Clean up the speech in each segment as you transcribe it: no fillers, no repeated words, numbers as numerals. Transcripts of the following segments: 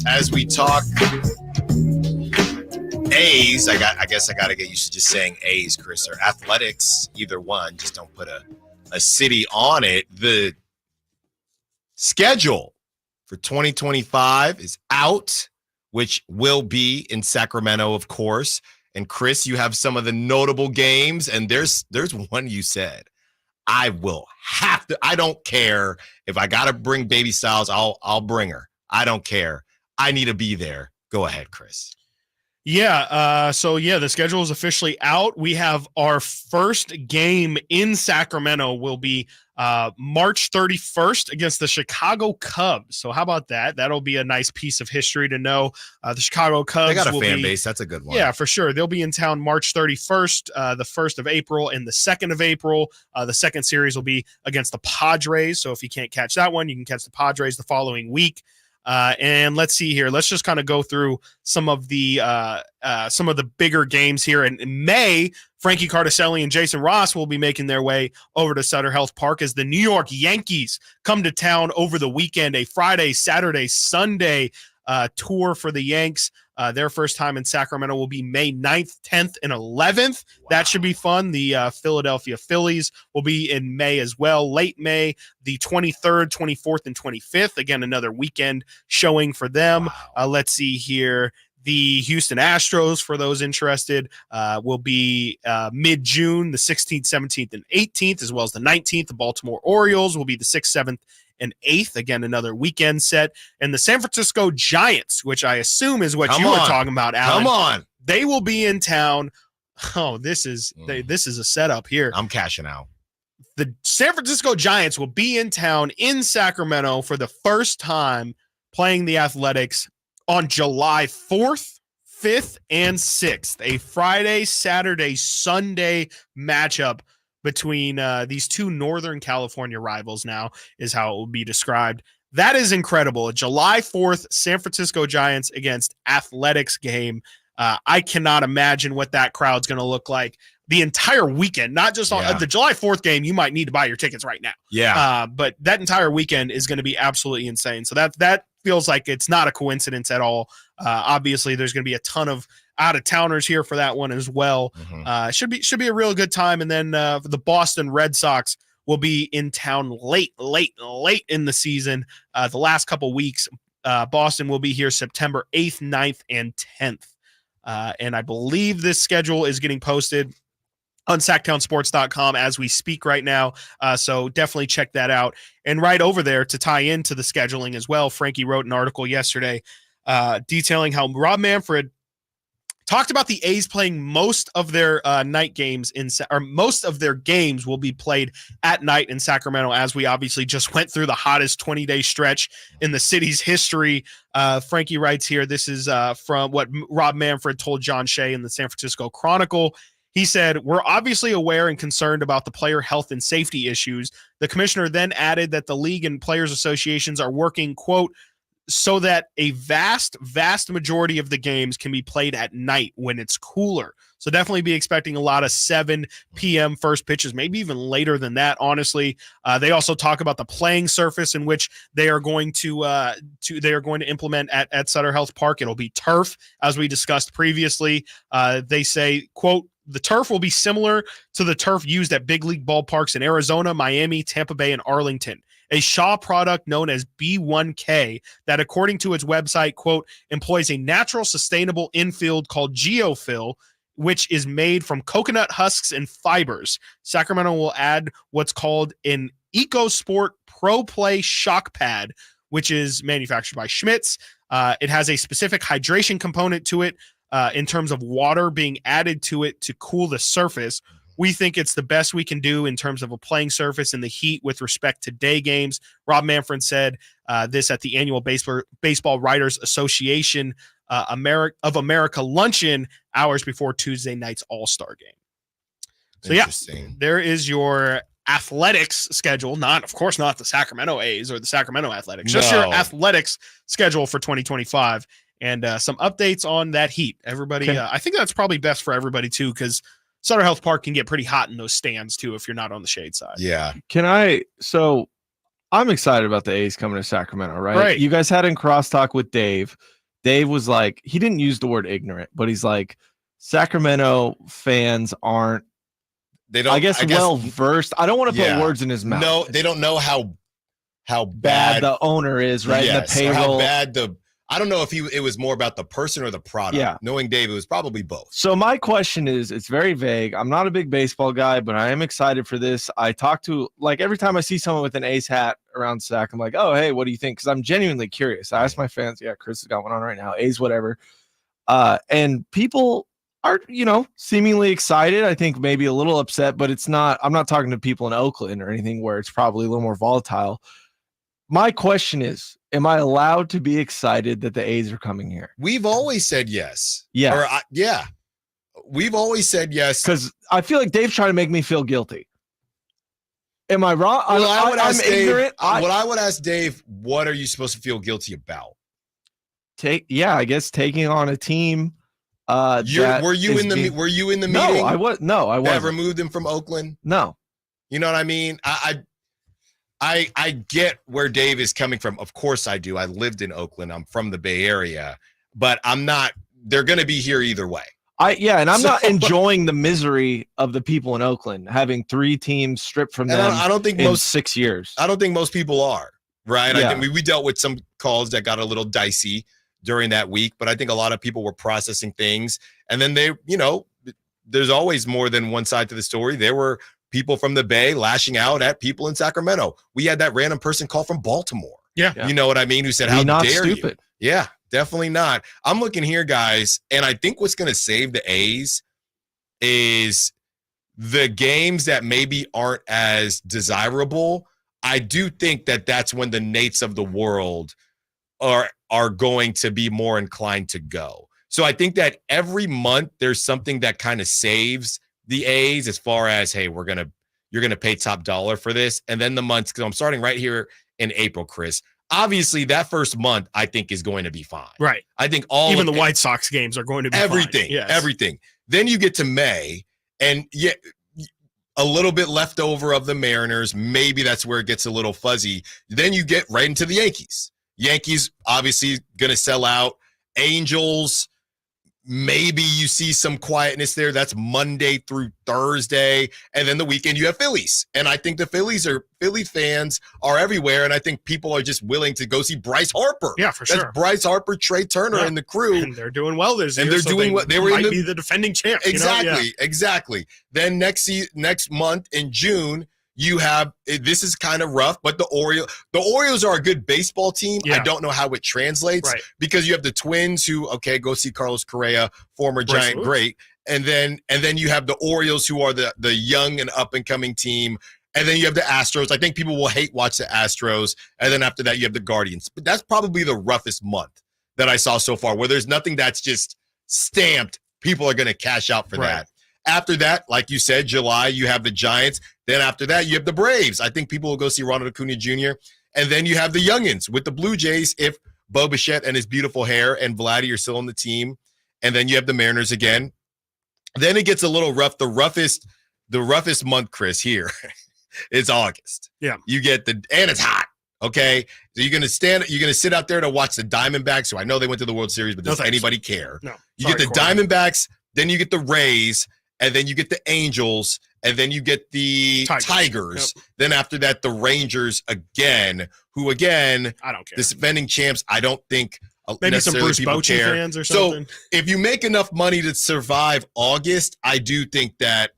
as we talk A's, I guess I got to get used to just saying A's, Chris, or athletics, either one. Just don't put a city on it. The schedule for 2025 is out, which will be in Sacramento, of course. And Chris, you have some of the notable games, and there's one you said, I will have to. I don't care if I got to bring baby Stiles. I'll bring her. I don't care. I need to be there. Go ahead, Chris. Yeah. The schedule is officially out. We have our first game in Sacramento will be March 31st against the Chicago Cubs. So how about that? That'll be a nice piece of history to know. The Chicago Cubs. They got a fan base. That's a good one. Yeah, for sure. They'll be in town March 31st, the 1st of April, and the 2nd of April. The second series will be against the Padres. So if you can't catch that one, you can catch the Padres the following week. And let's see here. Let's just kind of go through some of the bigger games here. In May, Frankie Cardicelli and Jason Ross will be making their way over to Sutter Health Park as the New York Yankees come to town over the weekend, a Friday, Saturday, Sunday tour for the Yanks. Their first time in Sacramento will be May 9th, 10th, and 11th. Wow. That should be fun. The Philadelphia Phillies will be in May as well. Late May, the 23rd, 24th, and 25th. Again, another weekend showing for them. Wow. Let's see here. The Houston Astros, for those interested, will be mid-June, the 16th, 17th, and 18th, as well as the 19th. The Baltimore Orioles will be the 6th, 7th, and 8th. Again, another weekend set. And the San Francisco Giants, which I assume is what you were talking about, Alan. Come on. They will be in town. Oh, this is a setup here. I'm cashing out. The San Francisco Giants will be in town in Sacramento for the first time playing the Athletics on July 4th, 5th, and 6th. A Friday, Saturday, Sunday matchup between these two Northern California rivals now is how it will be described. That is incredible. A July 4th San Francisco Giants against Athletics game. I cannot imagine what that crowd's going to look like the entire weekend, not just on the July 4th game. You might need to buy your tickets right now. Yeah. But that entire weekend is going to be absolutely insane. So that feels like it's not a coincidence at all. Obviously, there's going to be a ton of out-of-towners here for that one as well. Mm-hmm. Should be a real good time. And then the Boston Red Sox will be in town late in the season. The last couple weeks, Boston will be here September 8th, 9th, and 10th. And I believe this schedule is getting posted on SactownSports.com as we speak right now. So definitely check that out. And right over there to tie into the scheduling as well, Frankie wrote an article yesterday detailing how Rob Manfred talked about the A's playing most of their night games most of their games will be played at night in Sacramento, as we obviously just went through the hottest 20-day stretch in the city's history. Frankie writes here, this is from what Rob Manfred told John Shea in the San Francisco Chronicle. He said, "We're obviously aware and concerned about the player health and safety issues." The commissioner then added that the league and players associations are working, quote, so that a vast majority of the games can be played at night when it's cooler. So definitely be expecting a lot of 7 p.m. first pitches, maybe even later than that, honestly. They also talk about the playing surface in which they are going to implement at Sutter Health Park. It'll be turf, as we discussed previously. They say, quote, "The turf will be similar to the turf used at big league ballparks in Arizona, Miami, Tampa Bay, and Arlington. A Shaw product known as B1K that, according to its website, quote, employs a natural sustainable infield called Geofill, which is made from coconut husks and fibers. Sacramento will add what's called an EcoSport Pro Play shock pad, which is manufactured by Schmitz. It has a specific hydration component to it in terms of water being added to it to cool the surface. We think it's the best we can do in terms of a playing surface in the heat with respect to day games." Rob Manfred said this at the annual Baseball Writers Association of America luncheon hours before Tuesday night's All-Star game. So yeah, there is your athletics schedule. Of course not the Sacramento A's or the Sacramento Athletics, just your athletics schedule for 2025 and some updates on that heat. Everybody, I think that's probably best for everybody too, because Sutter Health Park can get pretty hot in those stands too if you're not on the shade side. Yeah. I'm excited about the A's coming to Sacramento, right? Right. You guys had in crosstalk with Dave. Dave was like, he didn't use the word ignorant, but he's like, Sacramento fans aren't, They don't. I guess well versed. I don't want to put words in his mouth. No, they don't know how bad the owner is, right? Yes, and the or payroll. how bad I don't know if it was more about the person or the product. Yeah. Knowing Dave, it was probably both. So my question is, it's very vague. I'm not a big baseball guy, but I am excited for this. I talk to, like, every time I see someone with an A's hat around Sac, I'm like, oh, hey, what do you think? Because I'm genuinely curious. I ask my fans, yeah, Chris has got one on right now, A's, whatever. And people are, seemingly excited. I think maybe a little upset, but I'm not talking to people in Oakland or anything where it's probably a little more volatile. My question is, am I allowed to be excited that the A's are coming here? We've always said yes. Yeah. Yeah. We've always said yes. Because I feel like Dave's trying to make me feel guilty. Am I wrong? Well, I'm ignorant. What I would ask Dave, what are you supposed to feel guilty about? I guess taking on a team. Were you in the meeting? No, I wasn't. That removed him from Oakland? No. You know what I mean? I get where Dave is coming from. Of course I do. I lived in Oakland. I'm from the Bay Area, but they're going to be here either way. And I'm not enjoying the misery of the people in Oakland having 3 teams stripped from them. I don't think in 6 years. I don't think most people are, right? Yeah. I think we dealt with some calls that got a little dicey during that week, but I think a lot of people were processing things. And then there's always more than one side to the story. There were people from the Bay lashing out at people in Sacramento. We had that random person call from Baltimore. Yeah. You know what I mean? Who said, how dare stupid. you? Yeah, definitely not. I'm looking here, guys, and I think what's going to save the A's is the games that maybe aren't as desirable. I do think that that's when the Nates of the world are going to be more inclined to go. So I think that every month there's something that kind of saves the A's as far as, hey, you're going to pay top dollar for this. And then the months, because I'm starting right here in April, Chris. Obviously, that first month, I think, is going to be fine. Right. I think even the White Sox games are going to be everything. Fine. Yes. Everything. Then you get to May, and a little bit left over of the Mariners. Maybe that's where it gets a little fuzzy. Then you get right into the Yankees. Yankees, obviously, going to sell out. Angels, maybe you see some quietness there. That's Monday through Thursday. And then the weekend you have Phillies. And I think the Philly fans are everywhere. And I think people are just willing to go see Bryce Harper. Yeah, for sure. That's Bryce Harper, Trey Turner, and the crew. And they're doing well this year. And they're doing what they were might be the defending champ. Exactly. Exactly. Then next month in June, you have, this is kind of rough, but the Orioles are a good baseball team. Yeah. I don't know how it translates because you have the Twins who, go see Carlos Correa, former Giant great. And then you have the Orioles who are the young and up and coming team. And then you have the Astros. I think people will watch the Astros. And then after that, you have the Guardians. But that's probably the roughest month that I saw so far, where there's nothing that's just stamped. People are going to cash out for that. After that, like you said, July, you have the Giants. Then after that, you have the Braves. I think people will go see Ronald Acuna Jr. And then you have the youngins with the Blue Jays if Bo Bichette and his beautiful hair and Vladdy are still on the team. And then you have the Mariners again. Then it gets a little rough. The roughest month, Chris, here is August. Yeah. You get and it's hot. Okay. So you're going to sit out there to watch the Diamondbacks. So I know they went to the World Series, but does anybody care? No. You get the Diamondbacks, then you get the Rays, and then you get the Angels, and then you get the Tigers. Yep. Then after that, the Rangers again, who again, I don't care. The defending champs, I don't think maybe some Bruce Bochy fans or something. So if you make enough money to survive August, I do think that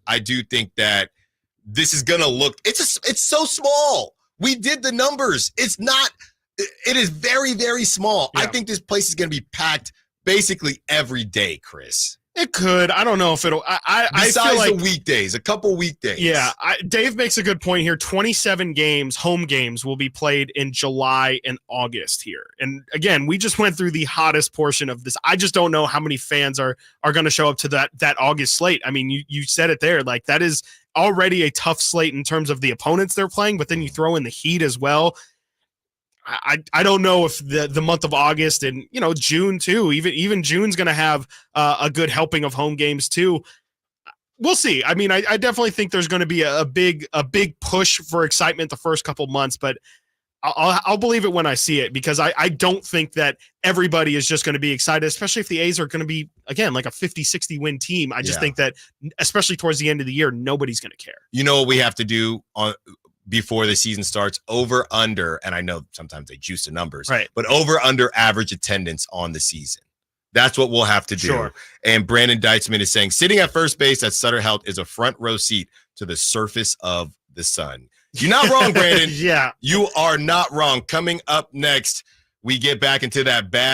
this is gonna look. It's so small. We did the numbers. It is very, very small. Yeah. I think this place is gonna be packed basically every day, Chris. It could. I don't know if it'll. I feel like the weekdays, a couple weekdays. Yeah, Dave makes a good point here. 27 games, home games, will be played in July and August here. And again, we just went through the hottest portion of this. I just don't know how many fans are going to show up to that August slate. I mean, you said it there. Like, that is already a tough slate in terms of the opponents they're playing, but then you throw in the heat as well. I don't know if the month of August and June too, even June's going to have a good helping of home games too. We'll see. I mean, I definitely think there's going to be a big push for excitement the first couple months, but I'll believe it when I see it, because I don't think that everybody is just going to be excited, especially if the A's are going to be, again, like a 50-60 win team. I just think that, especially towards the end of the year, nobody's going to care. You know what we have to do before the season starts? Over under, and I know sometimes they juice the numbers, right? But over under average attendance on the season. That's what we'll have to do. Sure. And Brandon Deitzman is saying sitting at first base at Sutter Health is a front row seat to the surface of the sun. You're not wrong, Brandon. Yeah. You are not wrong. Coming up next, we get back into that bad